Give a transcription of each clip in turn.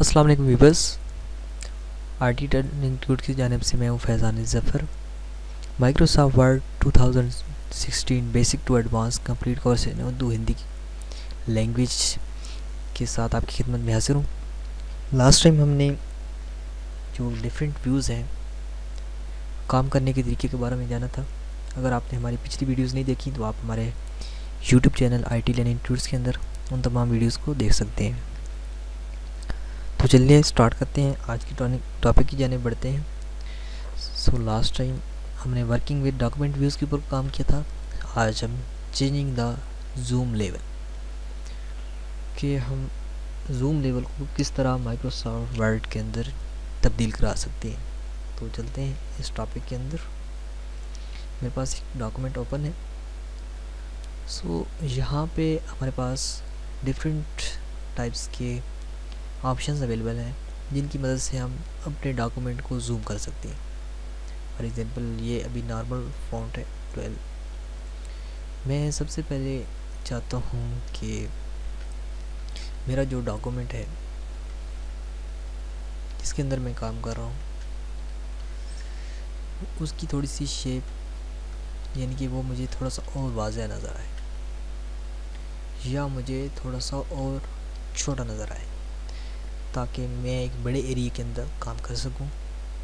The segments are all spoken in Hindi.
अस्सलाम वालेकुम व्यूअर्स, आरटी टर्निंग ट्यूट की जानिब से मैं हूँ Faizan Zafar. Microsoft Word 2016 basic to advance complete course in Urdu Hindi language के साथ आपकी खिदमत में हाजिर हूँ। लास्ट टाइम हमने जो डिफरेंट व्यूज़ हैं काम करने के तरीके के बारे में जाना था। अगर आपने हमारी पिछली वीडियोज़ नहीं देखी तो आप हमारे YouTube channel RT learning tuts के अंदर उन तमाम वीडियोज़ को देख सकते हैं। तो चलिए स्टार्ट करते हैं, आज की टॉपिक की जाने बढ़ते हैं। लास्ट टाइम हमने वर्किंग विद डॉक्यूमेंट व्यूज़ के ऊपर काम किया था। आज हम चेंजिंग द जूम लेवल कि हम जूम लेवल को किस तरह माइक्रोसॉफ्ट वर्ड के अंदर तब्दील करा सकते हैं। तो चलते हैं इस टॉपिक के अंदर। मेरे पास एक डॉक्यूमेंट ओपन है। यहाँ पे हमारे पास डिफरेंट टाइप्स के ऑप्शंस अवेलेबल हैं जिनकी मदद से हम अपने डॉक्यूमेंट को जूम कर सकते हैं। फॉर एग्जांपल ये अभी नॉर्मल फ़ॉन्ट है 12। मैं सबसे पहले चाहता हूँ कि मेरा जो डॉक्यूमेंट है जिसके अंदर मैं काम कर रहा हूँ उसकी थोड़ी सी शेप यानी कि वो मुझे थोड़ा सा और वाज़ह नज़र आए या मुझे थोड़ा सा और छोटा नज़र आए, ताकि मैं एक बड़े एरिया के अंदर काम कर सकूं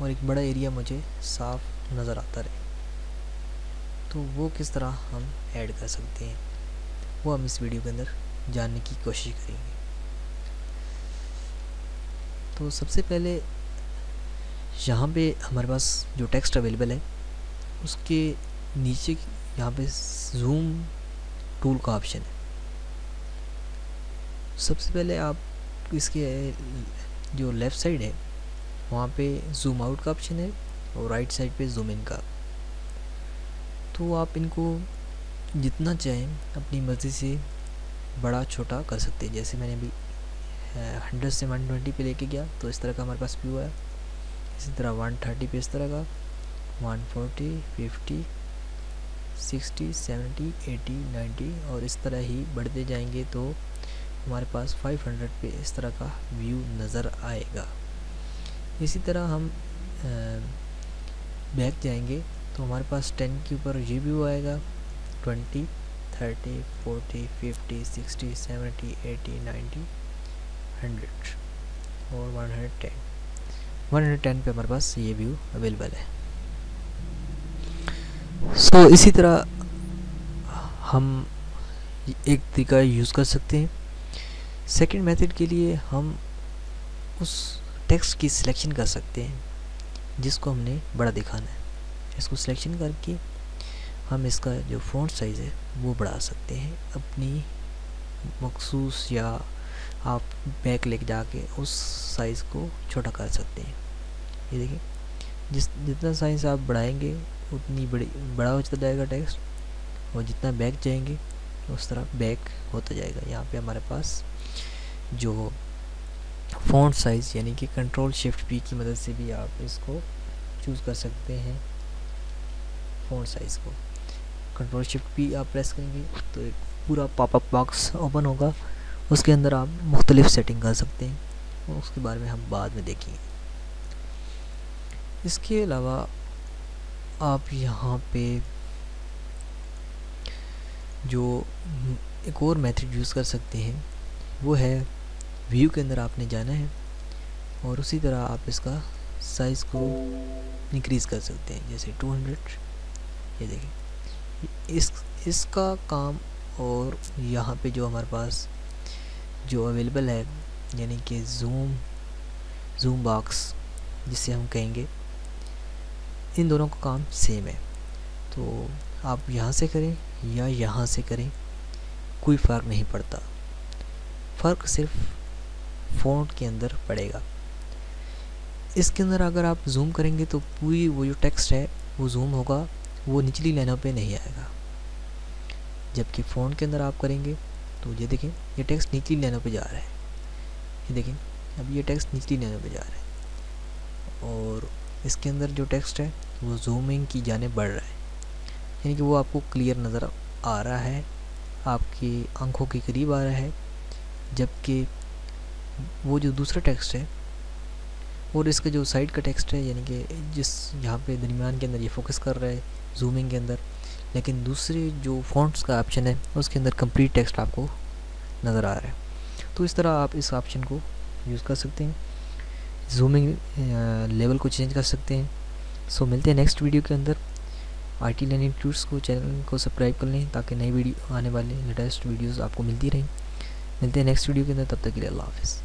और एक बड़ा एरिया मुझे साफ नज़र आता रहे। तो वो किस तरह हम ऐड कर सकते हैं वो हम इस वीडियो के अंदर जानने की कोशिश करेंगे। तो सबसे पहले यहाँ पे हमारे पास जो टेक्स्ट अवेलेबल है उसके नीचे यहाँ पे जूम टूल का ऑप्शन है। सबसे पहले आप इसके जो लेफ़्ट साइड है वहाँ पे जूम आउट का ऑप्शन है और राइट साइड पे जूम इन का। तो आप इनको जितना चाहें अपनी मर्ज़ी से बड़ा छोटा कर सकते हैं। जैसे मैंने अभी 100 से 120 पे लेके गया तो इस तरह का हमारे पास व्यू है। इसी तरह 130 पे इस तरह का, 140, 50, 60, 70, 80, 90 और इस तरह ही बढ़ते जाएंगे तो हमारे पास 500 पे इस तरह का व्यू नज़र आएगा। इसी तरह हम बैक जाएंगे तो हमारे पास 10 के ऊपर ये व्यू आएगा, 20, 30, 40, 50, 60, 70, 80, 90, 100 और 110 पे हमारे पास ये व्यू अवेलेबल है। इसी तरह हम एक तरीका यूज़ कर सकते हैं। सेकंड मेथड के लिए हम उस टेक्स्ट की सिलेक्शन कर सकते हैं जिसको हमने बड़ा दिखाना है। इसको सिलेक्शन करके हम इसका जो फ़ॉन्ट साइज़ है वो बढ़ा सकते हैं अपनी मखसूस, या आप बैक लेके जाके उस साइज़ को छोटा कर सकते हैं। ये देखिए, जितना साइज़ आप बढ़ाएंगे उतनी बड़ा होता जाएगा टेक्स्ट, और जितना बैक जाएंगे उस तरह बैक होता जाएगा। यहाँ पे हमारे पास जो फ़ॉन्ट साइज़ यानी कि कंट्रोल शिफ्ट पी की मदद से भी आप इसको चूज़ कर सकते हैं। फ़ॉन्ट साइज़ को कंट्रोल शिफ्ट पी आप प्रेस करेंगे तो एक पूरा पॉपअप बॉक्स ओपन होगा, उसके अंदर आप मुख्तलिफ़ सेटिंग कर सकते हैं और उसके बारे में हम बाद में देखेंगे। इसके अलावा आप यहाँ पे जो एक और मेथड यूज़ कर सकते हैं वो है व्यू के अंदर आपने जाना है और उसी तरह आप इसका साइज़ को इंक्रीज़ कर सकते हैं, जैसे 200। ये देखिए इसका काम। और यहाँ पे जो हमारे पास जो अवेलेबल है यानी कि जूम बॉक्स जिसे हम कहेंगे, इन दोनों का काम सेम है। तो आप यहाँ से करें या यहाँ से करें कोई फ़र्क नहीं पड़ता, फ़र्क सिर्फ फ़ॉन्ट के अंदर पड़ेगा। इसके अंदर अगर आप जूम करेंगे तो पूरी वो जो टेक्स्ट है वो जूम होगा, वो निचली लाइनों पे नहीं आएगा। जबकि फ़ॉन्ट के अंदर आप करेंगे तो ये देखें ये टेक्स्ट निचली लाइनों पे जा रहा है। ये देखें अब ये टेक्स्ट निचली लाइनों पे जा रहा है और इसके अंदर जो टेक्स्ट है वो जूमिंग की जाने बढ़ रहा है, यानी कि वो आपको क्लियर नज़र आ रहा है, आपकी आंखों के करीब आ रहा है। जबकि वो जो दूसरा टेक्स्ट है और इसका जो साइड का टेक्स्ट है, यानी कि जिस यहाँ पे दरमियान के अंदर ये फोकस कर रहा है जूमिंग के अंदर, लेकिन दूसरे जो फॉन्ट्स का ऑप्शन है उसके अंदर कंप्लीट टेक्स्ट आपको नज़र आ रहा है। तो इस तरह आप इस ऑप्शन को यूज़ कर सकते हैं, जूमिंग लेवल को चेंज कर सकते हैं। सो मिलते हैं नेक्स्ट वीडियो के अंदर। IT लर्निंग ट्यूट्स को चैनल को सब्सक्राइब कर लें ताकि नई वीडियो आने वाले लेटेस्ट वीडियोस आपको मिलती रहें। मिलते हैं नेक्स्ट वीडियो के अंदर, तब तक के लिए अल्लाह हाफ़िज़।